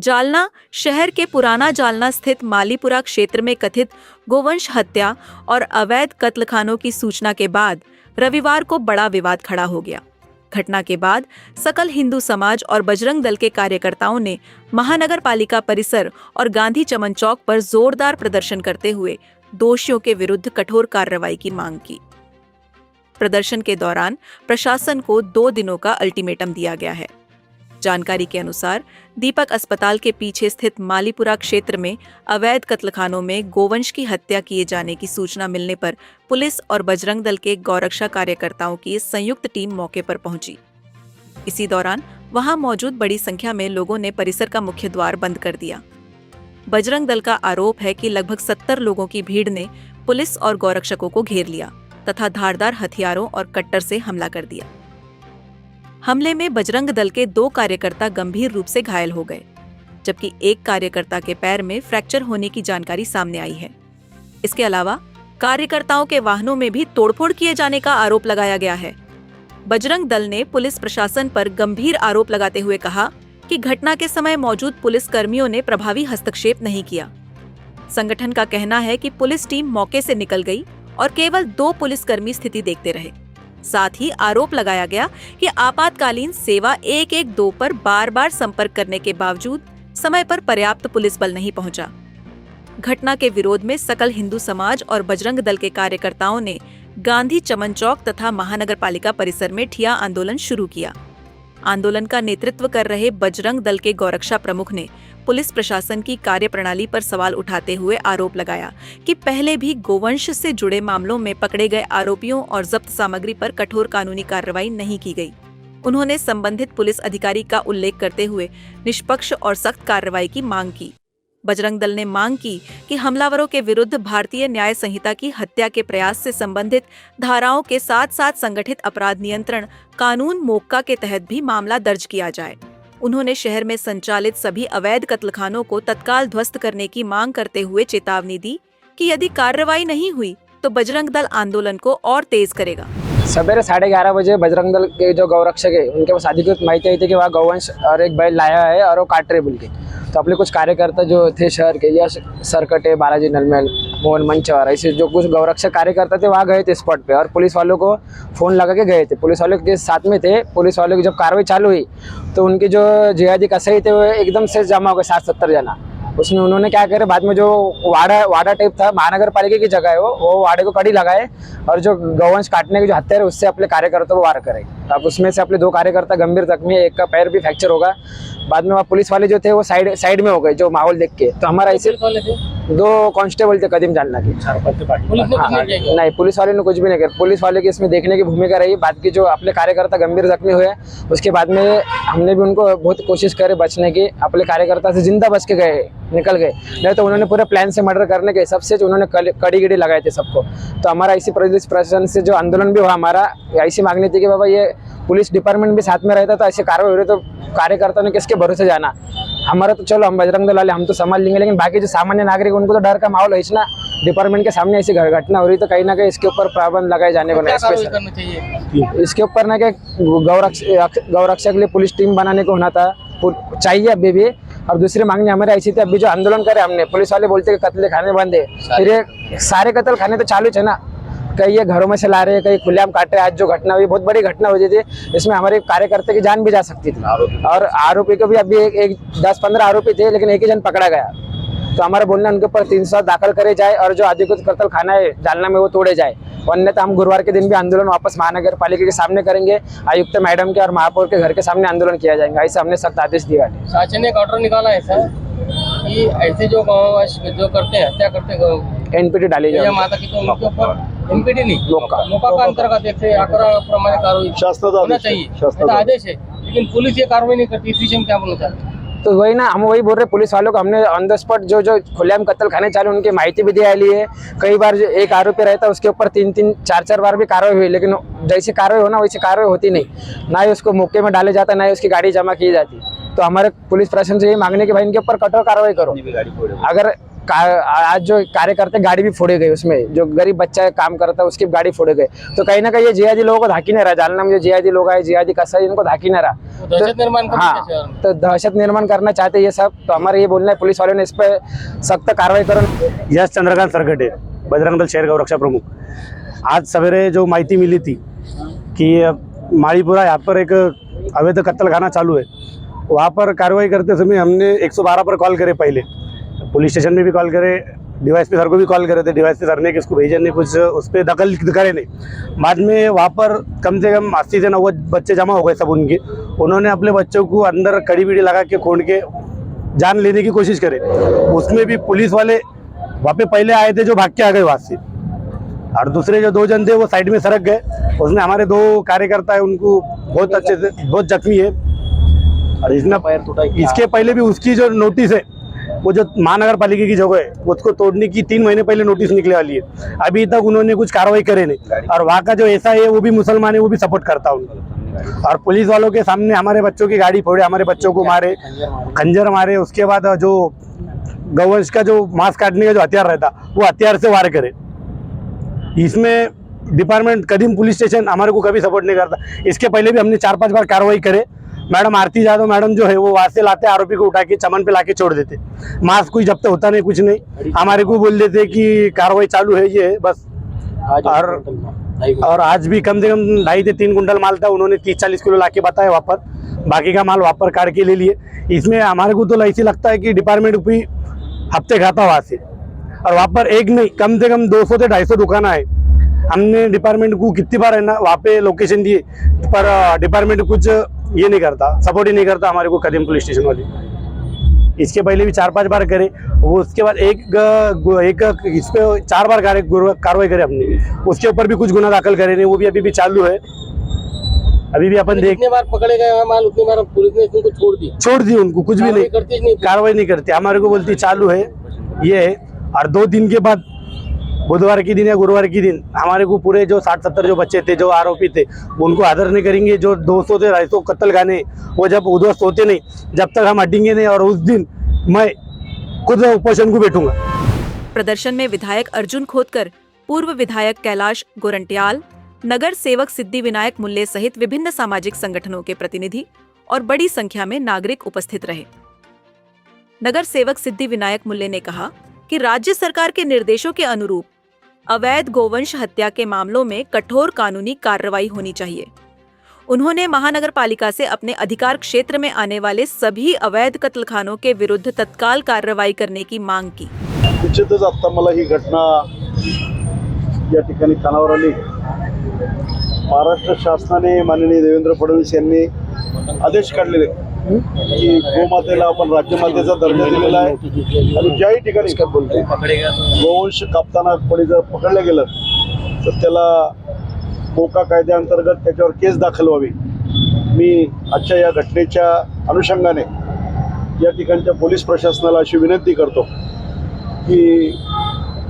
जालना शहर के पुराना जालना स्थित मालीपुरा क्षेत्र में कथित गोवंश हत्या और अवैध कत्लखानों की सूचना के बाद रविवार को बड़ा विवाद खड़ा हो गया। घटना के बाद सकल हिंदू समाज और बजरंग दल के कार्यकर्ताओं ने महानगर पालिका परिसर और गांधी चमन चौक पर जोरदार प्रदर्शन करते हुए दोषियों के विरुद्ध कठोर कार्रवाई की मांग की। प्रदर्शन के दौरान प्रशासन को 2 दिनों का अल्टीमेटम दिया गया है। जानकारी के अनुसार दीपक अस्पताल के पीछे स्थित मालीपुरा क्षेत्र में अवैध कत्लखानों में गोवंश की हत्या किए जाने की सूचना मिलने पर पुलिस और बजरंग दल के गौरक्षा कार्यकर्ताओं की संयुक्त टीम मौके पर पहुंची। इसी दौरान वहां मौजूद बड़ी संख्या में लोगों ने परिसर का मुख्य द्वार बंद कर दिया। बजरंग दल का आरोप है कि लगभग 70 लोगों की भीड़ ने पुलिस और गौरक्षकों को घेर लिया तथा धारदार हथियारों और कट्टर से हमला कर दिया। हमले में बजरंग दल के 2 कार्यकर्ता गंभीर रूप से घायल हो गए, जबकि एक कार्यकर्ता के पैर में फ्रैक्चर होने की जानकारी सामने आई है। इसके अलावा कार्यकर्ताओं के वाहनों में भी तोड़फोड़ किए जाने का आरोप लगाया गया है। बजरंग दल ने पुलिस प्रशासन पर गंभीर आरोप लगाते हुए कहा कि घटना के समय मौजूद पुलिस कर्मियों ने प्रभावी हस्तक्षेप नहीं किया। संगठन का कहना है कि पुलिस टीम मौके से निकल गई और केवल 2 पुलिसकर्मी स्थिति देखते रहे। साथ ही आरोप लगाया गया कि आपातकालीन सेवा 112 पर बार-बार संपर्क करने के बावजूद समय पर पर्याप्त पुलिस बल नहीं पहुंचा। घटना के विरोध में सकल हिंदू समाज और बजरंग दल के कार्यकर्ताओं ने गांधी चमन चौक तथा महानगर पालिका परिसर में ठिया आंदोलन शुरू किया। आंदोलन का नेतृत्व कर रहे बजरंग दल के गौरक्षा प्रमुख ने पुलिस प्रशासन की कार्यप्रणाली पर सवाल उठाते हुए आरोप लगाया कि पहले भी गोवंश से जुड़े मामलों में पकड़े गए आरोपियों और जब्त सामग्री पर कठोर कानूनी कार्रवाई नहीं की गई। उन्होंने संबंधित पुलिस अधिकारी का उल्लेख करते हुए निष्पक्ष और सख्त कार्रवाई की मांग की। बजरंग दल ने मांग की कि हमलावरों के विरुद्ध भारतीय न्याय संहिता की हत्या के प्रयास से संबंधित धाराओं के साथ साथ संगठित अपराध नियंत्रण कानून मोक्का के तहत भी मामला दर्ज किया जाए। उन्होंने शहर में संचालित सभी अवैध कत्लखानों को तत्काल ध्वस्त करने की मांग करते हुए चेतावनी दी कि यदि कार्रवाई नहीं हुई तो बजरंग दल आंदोलन को और तेज करेगा। सवेरे 11:30 बजे बजरंग दल के जो गौरक्षक है उनके पास अधिकृत माहिती आई थी कि वहाँ गौवंश और एक बैल लाया है और वो काट रहे बोल के। तो अपने कुछ कार्यकर्ता जो थे शहर के, यश सरकटे, बालाजी नलमेल, मोहन मंचवार, ऐसे जो कुछ गौरक्षक कार्यकर्ता थे वहाँ गए थे स्पॉट पे और पुलिस वालों को फ़ोन लगा के गए थे। पुलिस वालों के साथ में थे। पुलिस वालों की जब कार्रवाई चालू हुई तो उनके जो जिहादी कसाई थे वो एकदम से जमा हो गए 60-70 जना। उसमें उन्होंने क्या करे, बाद में जो वाड़ा टाइप था, महानगर पालिका की जगह है वो वाड़े को कड़ी लगाए और जो गौवंश काटने के जो हत्यारे उससे अपने कार्यकर्ता को वार करे। अब उसमें से अपने 2 कार्यकर्ता गंभीर जख्मी है, एक का पैर भी फ्रैक्चर होगा। बाद में वहाँ पुलिस वाले जो थे वो साइड में हो गए जो माहौल देख के। तो हमारा ऐसे 2 कांस्टेबल थे कदीम जालना के। नहीं, पुलिस वाले ने कुछ भी नहीं किया। पुलिस वाले की इसमें देखने की भूमिका रही। बाद की जो अपने कार्यकर्ता गंभीर जख्मी हुए उसके बाद में हमने भी उनको बहुत कोशिश करे बचने की। अपने कार्यकर्ता से जिंदा बच के गए, निकल गए। नहीं तो उन्होंने पूरे प्लान से मर्डर करने के हिसाब से उन्होंने कड़ी लगाए थे सबको। तो हमारा इसी पुलिस प्रशासन से जो आंदोलन भी हुआ, हमारा ऐसी मांगनी थी कि बाबा ये पुलिस डिपार्टमेंट भी साथ में रहता तो ऐसे कार्रवाई हो रही तो कार्यकर्ताओं ने किसके भरोसे जाना। हमारा तो चलो हम बजरंग दल वाले हम तो संभाल लेंगे, लेकिन बाकी जो सामान्य नागरिक उनको तो डर का माहौल है ना। डिपार्टमेंट के सामने ऐसी घटना हो रही तो कहीं ना कहीं इसके ऊपर पाबंद लगाए जाने को इसके ऊपर ना कि गौरक्षक के लिए पुलिस टीम बनाने को होना था चाहिए अभी भी। और दूसरी मांगनी हमारी ऐसी थी, अभी जो आंदोलन करे हमने, पुलिस वाले बोलते कि कत्ल खाने बंद है, फिर ये सारे कत्ल खाने तो चालू है ना। कई ये घरों में से ला रहे हैं, कई खुलेआम काट रहे हैं। आज जो घटना हुई बहुत बड़ी घटना हुई थी, इसमें हमारे कार्यकर्ता की जान भी जा सकती थी। और आरोपी को भी अभी एक 10-15 आरोपी थे, लेकिन एक ही जन पकड़ा गया। तो हमारा बोलना उनके ऊपर 300 दाखिल करे जाए और जो अधिकृत कत्ल खाना है जालना में वो तोड़े जाए। अन्यथा हम गुरुवार के दिन भी आंदोलन वापस महानगर पालिका के सामने करेंगे। आयुक्त मैडम के और महापौर के घर के सामने आंदोलन किया जाएगा। ऐसे हमने सख्त आदेश दिया है। शासन ने एक ऑर्डर निकाला है सर कि ऐसे जो करते हैं, हत्या करते हैं, एनपीटी डाली जाए। माता की तो उनके ऊपर एनपीटी नहीं, मोका का अंतर्गत जैसे प्रमाण कार्रवाई होना चाहिए, आदेश है। लेकिन पुलिस ये कार्रवाई नहीं करती, इस विषय में क्या बोलना चाहते हैं? तो वही ना, हम वही बोल रहे पुलिस वालों को। हमने ऑन द स्पॉट जो खुलेआम कत्ल खाने चालू उनकी माहिती भी दिया ली है। कई बार जो एक आरोपी रहता है उसके ऊपर 3-3, 4-4 बार भी कार्रवाई हुई, लेकिन जैसी कार्रवाई होना वैसी कार्रवाई होती नहीं। ना ही उसको मौके में डाले जाता, ना ही उसकी गाड़ी जमा की जाती। तो हमारे पुलिस प्रशासन से ये मांगने की भाई इनके ऊपर कठोर कार्रवाई करो। अगर आज जो कार्यकर्ता गाड़ी भी फोड़े गए, उसमें जो गरीब बच्चा काम करता है उसकी गाड़ी फोड़े गए। तो कहीं ना कहीं ये जिहादी लोगों को धाकी नहीं रहा। जालना में जो जिहादी लोग आए, जिहादी कसा है, इनको धाकी नहीं रहा। दहशत निर्माण करते हैं हाँ, शहर में। तो दहशत निर्माण करना चाहते ये सब। तो हमारा ये बोलना है पुलिस वालों ने इस पर सख्त कार्रवाई करो। यश चंद्रकांत सरकटे, बजरंग दल शहर गौरक्षा प्रमुख। आज सवेरे जो माहिती मिली थी कि मालीपुरा यहाँ पर एक अवैध कत्लखाना चालू है, वहाँ पर कार्रवाई करते समय हमने 112 पर कॉल करे। पहले पुलिस स्टेशन में भी कॉल करे, डीवाईएसपी सर को भी कॉल करे थे। डीवाईएसपी सर ने किसको भेजे नहीं, कुछ उस पर दखल करे नहीं। बाद में वहाँ पर कम से कम 80 से 90 बच्चे जमा हो गए सब उनके। उन्होंने अपने बच्चों को अंदर कड़ी बीड़ी लगा के खोल के जान लेने की कोशिश करे। उसमें भी पुलिस वाले वहाँ पे पहले आए थे जो भाग के आ गए वहाँ से, और दूसरे जो 2 जन थे वो साइड में सरक गए। उसमें हमारे 2 कार्यकर्ता है, उनको बहुत अच्छे से बहुत जख्मी है। और इसके पहले भी उसकी जो नोटिस है, वो जो महानगर पालिका की जगह है उसको तोड़ने की 3 महीने पहले नोटिस निकले वाली है। अभी तक उन्होंने कुछ कार्रवाई करे नहीं। और वहाँ का जो ऐसा है वो भी मुसलमान है, वो भी सपोर्ट करता है उनको। और पुलिस वालों के सामने हमारे बच्चों की गाड़ी फोड़े, हमारे बच्चों को मारे, खंजर मारे। उसके बाद जो गौवंश का जो मांस काटने का जो हथियार रहता, वो हथियार से वार करे। इसमें डिपार्टमेंट कदीम पुलिस स्टेशन हमारे को कभी सपोर्ट नहीं करता। इसके पहले भी हमने 4-5 बार कार्रवाई करे। मैडम आरती यादव मैडम जो है वो वहाँ से लाते, आरोपी को उठा के चमन पे लाके छोड़ देते। मास्क कोई जब्त होता नहीं, कुछ नहीं। हमारे को बोल देते कि कार्रवाई चालू है, ये है बस। और आज भी कम से कम 2.5 से 3 कुंटल माल था, उन्होंने 30-40 किलो लाके बताया वहाँ पर। बाकी का माल वहाँ पर काट के ले लिए। इसमें हमारे को तो ऐसी लगता है कि डिपार्टमेंट भी हफ्ते खाता वहाँ से। और वहाँ पर एक नहीं, कम से कम 200 से 250 दुकान है। हमने डिपार्टमेंट को कितनी बार है ना वहाँ पे लोकेशन दिए, पर डिपार्टमेंट कुछ ये नहीं करता, सपोर्ट ही नहीं करता हमारे को कदीम पुलिस स्टेशन वाले। इसके पहले भी 4-5 बार करे, वो उसके बाद एक इस पे 4 बार कार्रवाई करे हमने। उसके ऊपर भी कुछ गुना दाखिल करे नहीं, वो भी अभी भी चालू है। अभी भी अपन जितने बार पकड़े गए माल उतनी बार पुलिस ने इनको छोड़ दी, उनको कुछ भी नहीं कार्रवाई नहीं करती। हमारे को बोलती चालू है, ये है। और 2 दिन के बाद बुधवार के दिन या गुरुवार के दिन हमारे को पूरे जो 60-70 जो बच्चे थे, जो आरोपी थे, उनको आदर नहीं करेंगे। जो 200 से 250 कत्लखाने वो जब उध्वस्त होते नहीं, जब तक हम हटेंगे नहीं। और उस दिन मैं खुद उपोषण को बैठूंगा। प्रदर्शन में विधायक अर्जुन खोतकर, पूर्व विधायक कैलाश गोरंट्याल, नगर सेवक सिद्धि विनायक मुल्ले सहित विभिन्न सामाजिक संगठनों के प्रतिनिधि और बड़ी संख्या में नागरिक उपस्थित रहे। नगर सेवक सिद्धि विनायक मुल्ले ने कहा कि राज्य सरकार के निर्देशों के अनुरूप अवैध गोवंश हत्या के मामलों में कठोर कानूनी कार्रवाई होनी चाहिए। उन्होंने महानगर पालिका से अपने अधिकार क्षेत्र में आने वाले सभी अवैध कत्लखानों के विरुद्ध तत्काल कार्रवाई करने की मांग की। निश्चितच आता मला ही घटना या ठिकाणी कानावर आली। महाराष्ट्र शासनाने माननीय देवेंद्र फडणवीस यांनी आदेश काढलेले की गोमातेला आपण राज्यमातेचा दर्जा दिलेला आहे आणि ज्याही ठिकाणी गोवंश कापताना कोणी जर पकडलं गेलं तर त्याला मोका कायद्याअंतर्गत त्याच्यावर केस दाखल व्हावी। मी आजच्या या घटनेच्या अनुषंगाने या ठिकाणच्या पोलीस प्रशासनाला अशी विनंती करतो की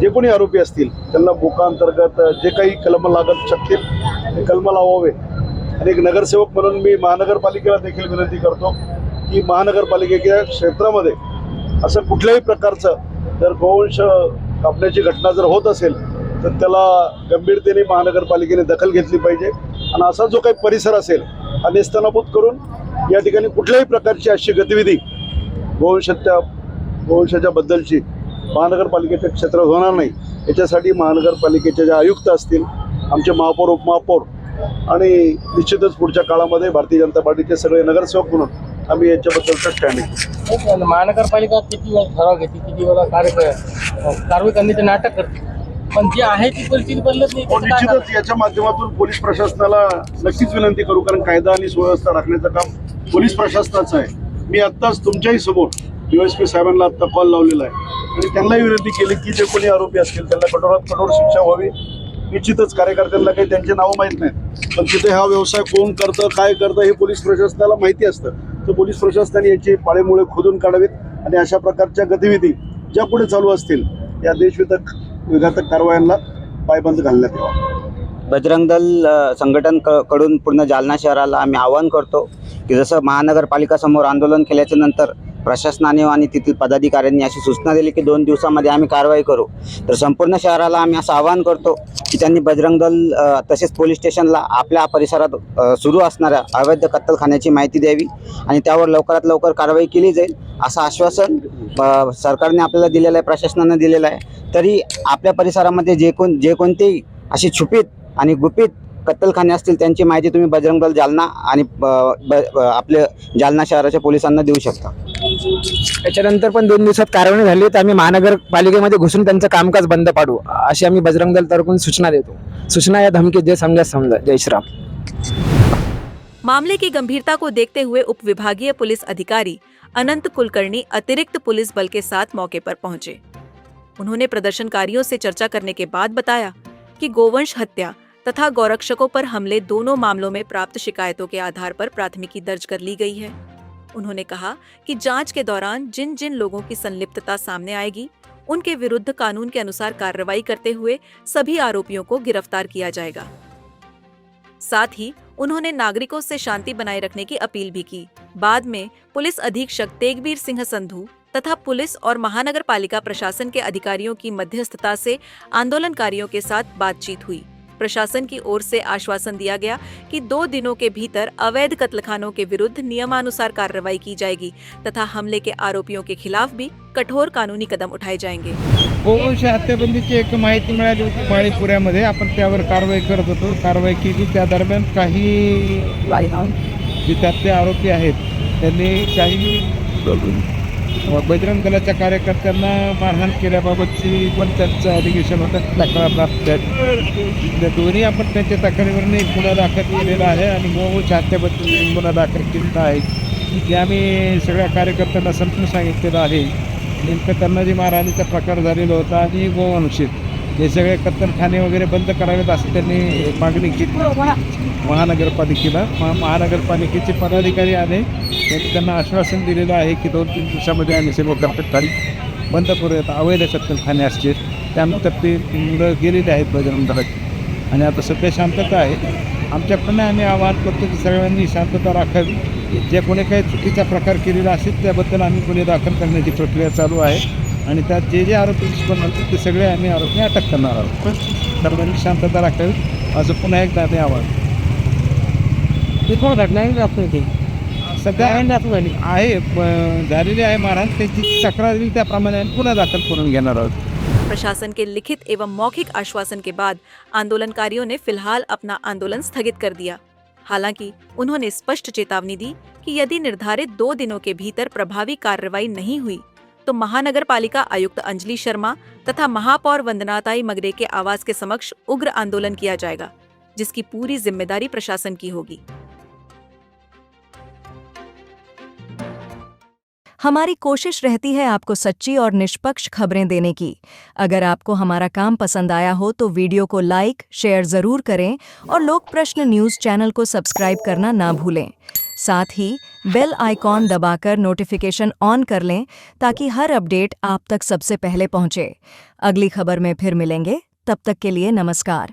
जे कोणी आरोपी असतील त्यांना मोका अंतर्गत जे काही कलम लागत शकतील ते कलम लावावे। आणि एक नगरसेवक म्हणून मी महानगरपालिकेला देखील विनंती करतो की महानगरपालिकेच्या क्षेत्रामध्ये असं कुठल्याही प्रकारचं जर गोवंश कापण्याची घटना जर होत असेल तर त्याला गंभीरतेने महानगरपालिकेने दखल घेतली पाहिजे। आणि असा जो काही परिसर असेल हा नेस्तनाबूत करून या ठिकाणी कुठल्याही प्रकारची अशी गतिविधी गोवंशाच्या बद्दलची महानगरपालिकेच्या क्षेत्रात होणार नाही, याच्यासाठी महानगरपालिकेचे जे आयुक्त असतील, आमचे महापौर उपमहापौर आणि निश्चितच पुढच्या काळामध्ये भारतीय जनता पार्टीचे सगळे नगरसेवक म्हणून आम्ही याच्याबद्दलचा स्टँड घेतो। महानगरपालिका किती वेळा ठराव घेते, किती वेळा कारवाई करण्याचे नाटक करते, पण जी आहे ती परिस्थिती बदलत नाही। निश्चितच याच्या माध्यमातून पोलीस प्रशासनाला नक्कीच विनंती करू, कारण कायदा आणि सुव्यवस्था राखण्याचं काम पोलीस प्रशासनाचं आहे। मी आत्ताच तुमच्याही समोर डीवायएसपी साहेबांना आत्ता कॉल लावलेला आहे आणि त्यांनाही विनंती केली की जे कोणी आरोपी असतील त्यांना कठोरात कठोर शिक्षा व्हावी। निश्चितच कार्यकर्त्यांना काही त्यांचे नावं माहीत नाहीत, पण तिथे हा व्यवसाय कोण करतं, काय करतं हे पोलीस प्रशासनाला माहिती असतं। तर पोलीस प्रशासनाने याची पाळेमुळे खोदून काढावीत आणि अशा प्रकारच्या गतिविधी ज्या पुढे चालू असतील या देशविघातक कारवायांना पायबंद घालण्यात यावा। बजरंग दल संघटन कडून पूर्ण जालना शहराला आम्ही आवाहन करतो की जसं महानगरपालिका समोर आंदोलन केल्याच्या नंतर प्रशासनाने आणि तेथील पदाधिकाऱ्यांनी अशी सूचना दिली की 2 दिवसामध्ये आम्ही कारवाई करू. तर संपूर्ण शहराला आम्ही असं आवाहन करतो की त्यांनी बजरंग दल तसेच पोलीस स्टेशनला आपल्या परिसरात सुरू असणाऱ्या अवैध कत्तलखान्याची माहिती द्यावी आणि त्यावर लवकरात लवकर कारवाई केली जाईल असं आश्वासन सरकारने आपल्याला दिलेलं आहे, प्रशासनाने दिलेलं आहे. तरी आपल्या परिसरामध्ये जे कोणतेही अशी छुपीत आणि गुपित कत्तलखाने असतील त्यांची माहिती तुम्ही बजरंग दल जालना आणि आपले जालना शहराच्या पोलिसांना देऊ शकता. त्याच्यानंतर पण 2 दिवसात कारवाई झाली तर आम्ही महानगरपालिकेमध्ये घुसून त्यांचं कामकाज बंद पाडू अशी आम्ही बजरंग दल तर्फे सूचना देतो. सूचना या धमकी जे समजा. जय श्रीराम. मामले की गंभीरता को देखते हुए उप विभागीय पुलिस अधिकारी अनंत कुलकर्णी अतिरिक्त पुलिस बल के साथ मौके पर पहुंचे. उन्होंने प्रदर्शनकारियों से चर्चा करने के बाद बताया कि गोवंश हत्या तथा गौरक्षकों पर हमले दोनों मामलों में प्राप्त शिकायतों के आधार पर प्राथमिकी दर्ज कर ली गई है. उन्होंने कहा कि जांच के दौरान जिन जिन लोगों की संलिप्तता सामने आएगी उनके विरुद्ध कानून के अनुसार कार्रवाई करते हुए सभी आरोपियों को गिरफ्तार किया जाएगा. साथ ही उन्होंने नागरिकों से शांति बनाए रखने की अपील भी की. बाद में पुलिस अधीक्षक तेगबीर सिंह संधू तथा पुलिस और महानगर पालिका प्रशासन के अधिकारियों की मध्यस्थता से आंदोलनकारियों के साथ बातचीत हुई. प्रशासन की ओर से आश्वासन दिया गया कि 2 दिनों के भीतर अवैध कत्लखानों के विरुद्ध नियमानुसार कार्रवाई की जाएगी तथा हमले के आरोपियों के खिलाफ भी कठोर कानूनी कदम उठाए जाएंगे. गोवंश हत्याबंदीची एक माहिती मिळाली होती माळीपुऱ्यामध्ये. आपण त्यावर कारवाई करत होतो. कारवाई केली. त्या दरम्यान काही जे त्यातले आरोपी आहेत त्यांनी काही बजरंग दलाच्या कार्यकर्त्यांना मारहाण केल्याबाबतची पण त्यांचं ॲलिगेशन होतं. तक्रार प्राप्त त्या दोन्ही आपण त्यांच्या तक्रारीवरून एक गुन्हा दाखल केलेला आहे आणि गोवंश हत्याबद्दल गुन्हा दाखल केलेला आहे. ते आम्ही सगळ्या कार्यकर्त्यांना समजून सांगितलेलं आहे. नेमकं त्यांना जे मारहाणीचा प्रकार झालेला होता आणि गोवंशीत हे सगळे कत्तलखाने वगैरे बंद करावेत असं त्यांनी मागणी केली महानगरपालिकेला. महानगरपालिकेचे पदाधिकारी आले. त्यांना आश्वासन दिलेलं आहे की 2-3 दिवसामध्ये आम्ही सर्व कत्तलखाने बंद करूयात. अवैध कत्तलखाने असतील त्यानंतर ते मुलं गेलेले आहेत बजरंग दलाची आणि आता सध्या शांतता आहे. आमच्याकडनं आम्ही आवाहन करतो की सर्वांनी शांतता राखावी. जे कोणी काही चुकीचा प्रकार केलेला असेल त्याबद्दल आम्ही गुन्हे दाखल करण्याची प्रक्रिया चालू आहे आणि त्यात जे आरोपी निष्पन्न होतील ते सगळे आम्ही आरोपी अटक करणार आहोत. सर्वांनी शांतता राखावी असं पुन्हा एकदा आम्ही आवाहन. सध्या आहे झालेली आहे मारहाण. त्याची तक्रार दिली त्याप्रमाणे पुन्हा दाखल करून घेणार आहोत. प्रशासन के लिखित एवं मौखिक आश्वासन के बाद आंदोलनकारियों ने फिलहाल अपना आंदोलन स्थगित कर दिया. हालांकि उन्होंने स्पष्ट चेतावनी दी कि यदि निर्धारित 2 दिनों के भीतर प्रभावी कार्रवाई नहीं हुई तो महानगर पालिका आयुक्त अंजलि शर्मा तथा महापौर वंदनाताई मगरे के आवास के समक्ष उग्र आंदोलन किया जाएगा, जिसकी पूरी जिम्मेदारी प्रशासन की होगी. हमारी कोशिश रहती है आपको सच्ची और निष्पक्ष खबरें देने की. अगर आपको हमारा काम पसंद आया हो तो वीडियो को लाइक, शेयर जरूर करें और लोक प्रश्न न्यूज़ चैनल को सब्सक्राइब करना ना भूलें. साथ ही बेल आइकॉन दबाकर नोटिफिकेशन ऑन कर लें ताकि हर अपडेट आप तक सबसे पहले पहुंचे. अगली खबर में फिर मिलेंगे. तब तक के लिए नमस्कार.